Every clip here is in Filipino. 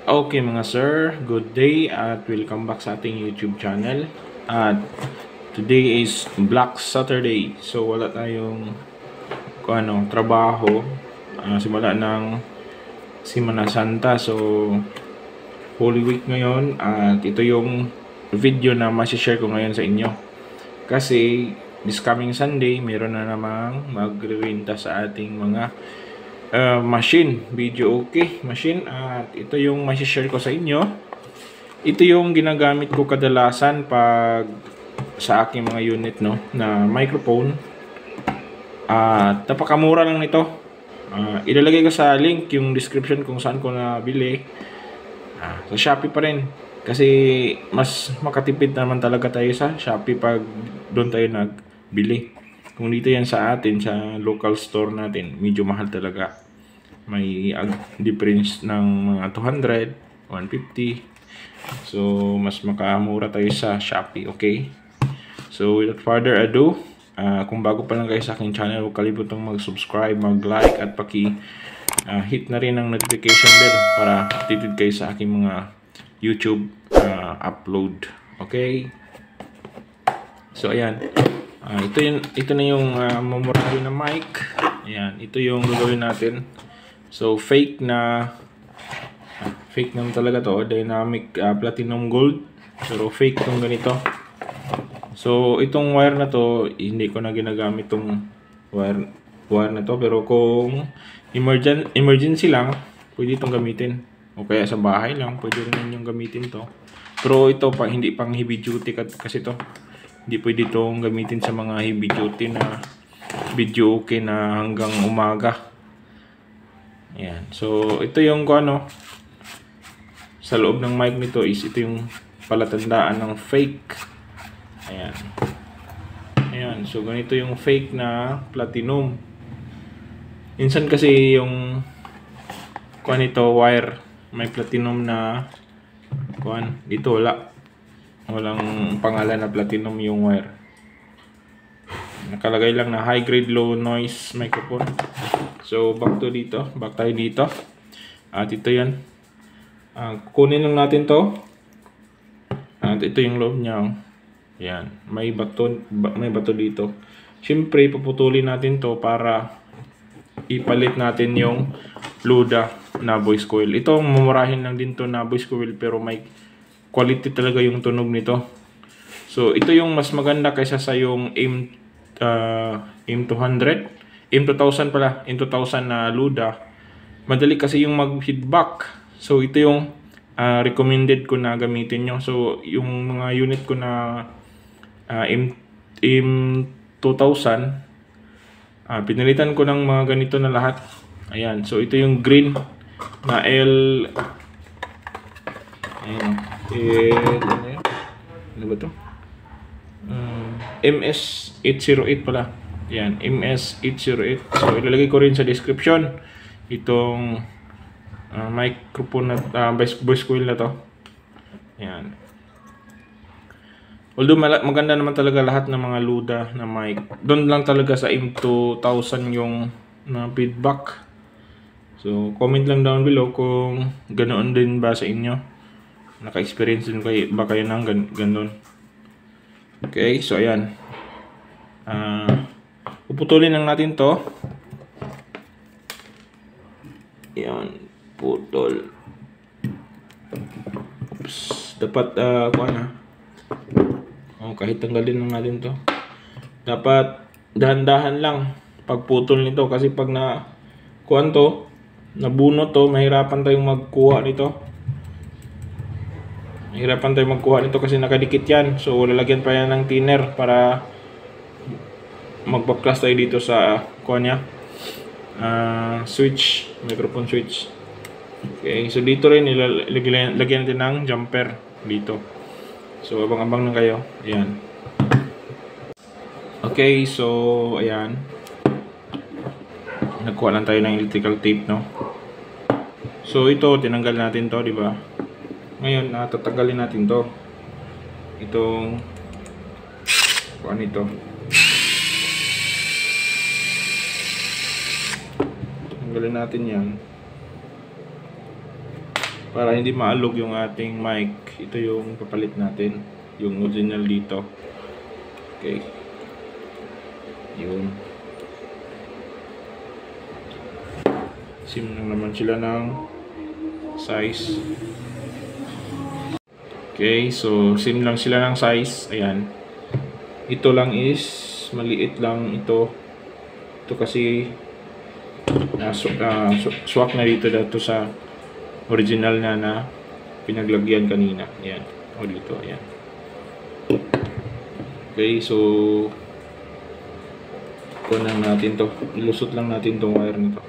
Okay mga sir, good day at welcome back sa ating YouTube channel. At today is Black Saturday. So wala tayong trabaho simula ng Semana Santa. So Holy Week ngayon at ito yung video na masishare ko ngayon sa inyo. Kasi this coming Sunday, meron na namang magre-renta sa ating mga machine, video okay machine. At ito yung masishare ko sa inyo. Ito yung ginagamit ko kadalasan pag sa aking mga unit na microphone. At napakamura lang nito. Ilalagay ko sa link yung description kung saan ko nabili. Sa Shopee pa rin. Kasi mas makatipid naman talaga tayo sa Shopee pag doon tayo nagbili. Kung dito yan sa atin, sa local store natin, medyo mahal talaga. May difference ng mga 200, 150. So, mas makamura tayo sa Shopee, okay? So, without further ado, kung bago pa lang kayo sa aking channel, huwag kalimutang mag-subscribe, mag-like, at hit na rin ang notification bell para updated kayo sa aking mga YouTube upload, okay? So, ayan. Ito na yung mamurahin na mic. Ayan, ito yung gagawin natin. So fake naman talaga to, dynamic platinum gold. Pero fake tong ganito. So itong wire na to, hindi ko na ginagamit tong wire na to, pero kung emergency lang, pwede itong gamitin. O kaya sa bahay lang, pwede rin yung gamitin to. Pero ito hindi pang heavy duty kasi to. Hindi pwede itong gamitin sa mga heavy duty na video okay na hanggang umaga. Ayan. So, ito yung sa loob ng mic nito is ito yung palatandaan ng fake. Ayan. Ayan. So, ganito yung fake na platinum. Minsan kasi yung ito, wire, may platinum na dito walang pangalan na platinum yung wire. Nakalagay lang na high grade low noise microphone. So back tayo dito. At ito yan. Kukunin lang natin to. At ito yung loob niya. Yan. May bato dito. Siyempre puputulin natin to para ipalit natin yung Luda na voice coil. Ito mumurahin lang din to na voice coil, pero may quality talaga yung tunog nito. So ito yung mas maganda kaysa sa yung M200, M2000 pala, M2000 na Luda. Madali kasi yung mag-feedback. So ito yung recommended ko na gamitin nyo. So yung mga unit ko na M2000, pinalitan ko ng mga ganito na lahat. Ayan, so ito yung green na ano ba to? MS808 pala. Yan, MS808. So ilalagay ko rin sa description itong microphone na voice coil na to. Yan. Although maganda naman talaga lahat ng mga Luda na mic. Doon lang talaga sa M2000 yung feedback. So comment lang down below kung ganoon din ba sa inyo. Naka-experience din ba kayo ng ganun? Okay, so ayan. Puputulin lang natin to. Ayan, putol. Oops, dapat kahit tanggalin lang natin to. Dapat dahan-dahan lang pagputol nito, kasi pag nabunot to, mahirapan tayong magkuha nito. Kasi nakadikit yan. So lalagyan pa yan ng thinner para magbaklas tayo dito sa switch, microphone switch. Okay, so dito rin lagyan natin ng jumper dito. So abang-abang lang kayo. Ayan. Okay, so ayan. Nagkuha lang tayo ng electrical tape, So ito, tinanggal natin to, di ba? Ngayon, tatanggalin natin to. Itong ito. Tanggalin natin yan. para hindi maalog yung ating mic. Ito yung papalit natin, yung original dito. Okay, yun. Sim lang naman sila ng size. Okay, so sim lang sila ng size. Ayan, ito lang is maliit lang ito. Ito kasi swak na dito sa original na pinaglagyan kanina. Ayan, o dito, ayan. Okay, so kunan natin to, ilusot lang natin tong wire nito.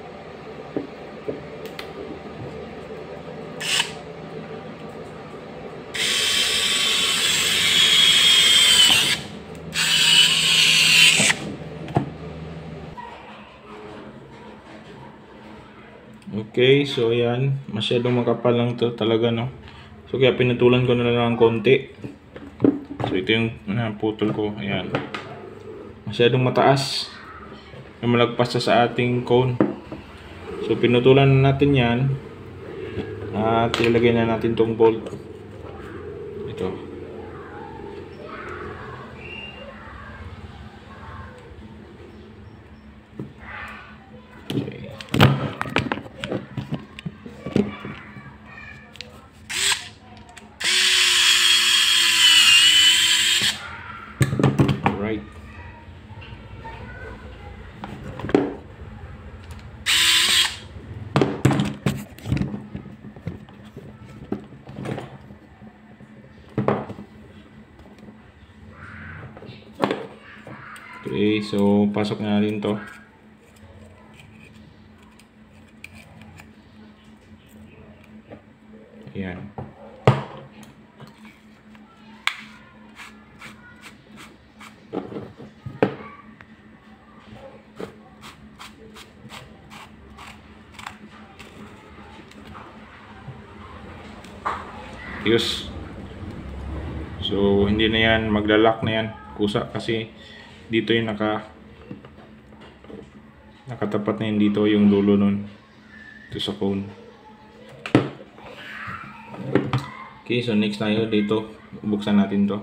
Okay, so ayan, masyadong makapal lang to talaga, no. So kaya pinutulan ko na lang ng konti. So ito yung naputol ko, ayan. Masyadong mataas, na malagpas sa ating cone. So pinutulan na natin yan at ilagay na natin tong bolt. Ito. Okay. Alright. Okay, so pasok na rin to. Ayan. Yes. So hindi na yan, maglalak na yan kusa kasi dito yung nakatapat na yun dito yung dulo nun ito sa cone. Okay, so next tayo dito, buksan natin to.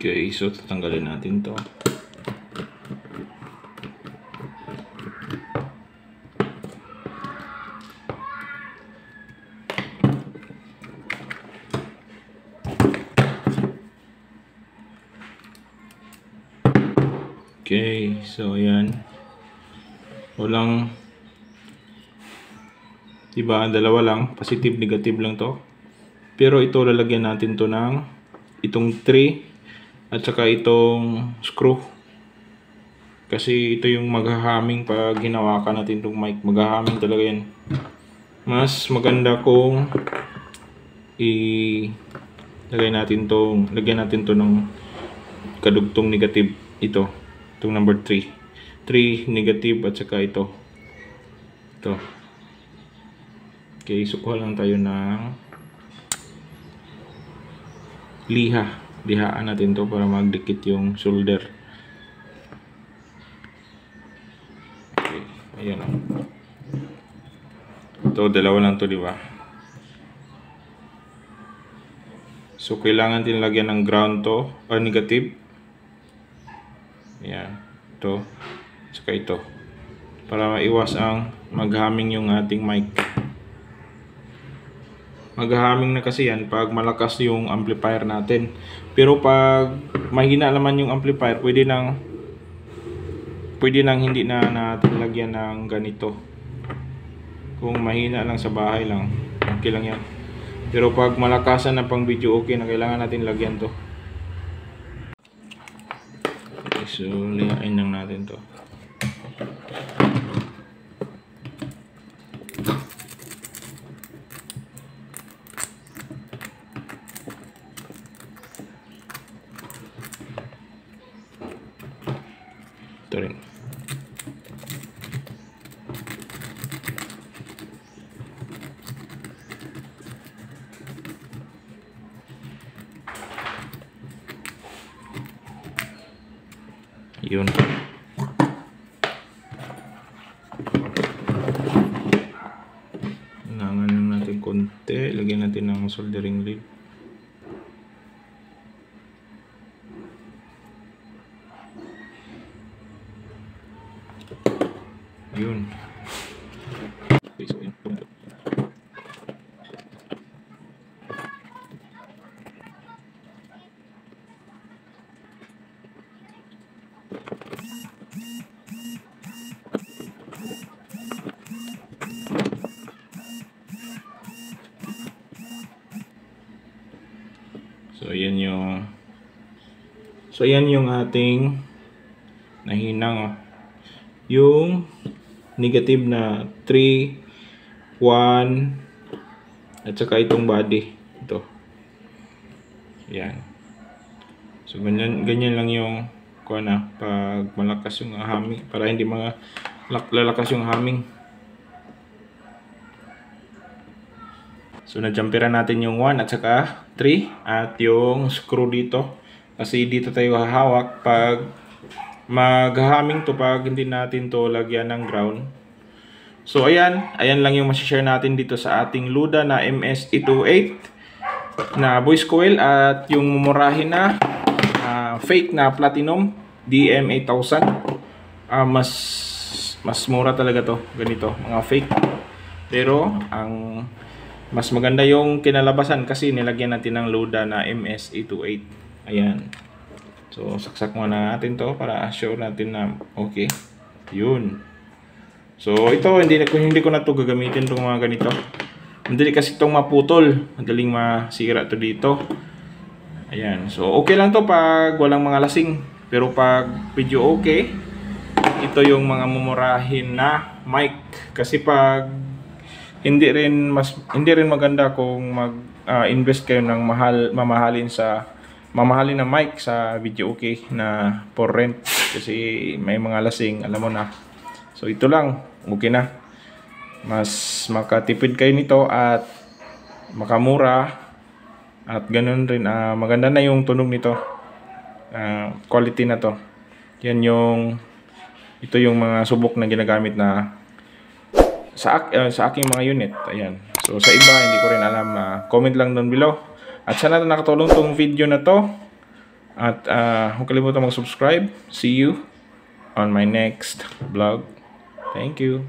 Okay, so tatanggalin natin to. Okay, so ayan. Walang, diba, dalawa lang, positive, negative lang to. Pero ito lalagyan natin to ng itong 3 at saka itong screw. Kasi ito yung maghahaming pag hinawakan natin itong mic. Maghahaming talaga yan. Mas maganda kung lagyan natin to ng kadugtong negative. Ito, itong number 3 negative at saka ito. Okay, so kuha lang tayo ng lihaan natin to para magdikit yung solder. Okay, ayan o. Ito, dalawa lang to, diba? So kailangan din lagyan ng ground to, or negative. Ayan, ito, saka ito, para maiwas ang maghaming yung ating mic. Maghaming na kasi yan pag malakas yung amplifier natin. Pero pag mahina naman yung amplifier, pwede nang hindi na natin lagyan ng ganito. Kung mahina lang sa bahay lang, okay lang yan. Pero pag malakasan na pang video, okay na, kailangan natin lagyan to. Okay, so lihain lang natin to. Ito rin. Yun. konti. Lagyan natin ng soldering lead. Yun. Okay, so yun. So ayan yung ating nahinang, oh. Yung negative na 3, 1 at saka itong body ito. Yan. So ganyan lang yung pag malakas yung haming, para hindi lalakas yung haming. So na-jumperan natin yung 1 at saka 3 at yung screw dito. Kasi dito tayo hahawak pag mag-humming to, pag hindi natin to lagyan ng ground. So ayan lang yung masishare natin dito sa ating Luda na MS-828 na voice coil at yung mumurahin na fake na platinum DM8000. Mas mura talaga to, ganito, mga fake. Pero ang mas maganda yung kinalabasan kasi nilagyan natin ng Luda na MS-828. Ayan. So saksak muna natin to para sure natin na okay. Yun. So ito hindi ko na to gagamitin tong mga ganito. Madali kasi itong maputol, madaling masira to dito. Ayan. So okay lang to pag walang mga lasing. Pero pag video okay, ito yung mga mumurahin na mic. Kasi pag hindi rin maganda kung mag-invest kayo ng mamahalin na mic sa video okay na for rent kasi may mga lasing, alam mo na. So ito lang, okay na. Mas makatipid kayo nito at makamura at ganun rin maganda na yung tunog nito. Quality na to. Ito yung mga subok na ginagamit na sa aking mga unit. Ayan. So sa iba hindi ko rin alam, comment lang down below. At sana nakatulong tong video na to. At huwag kalimutan mag-subscribe. See you on my next vlog. Thank you.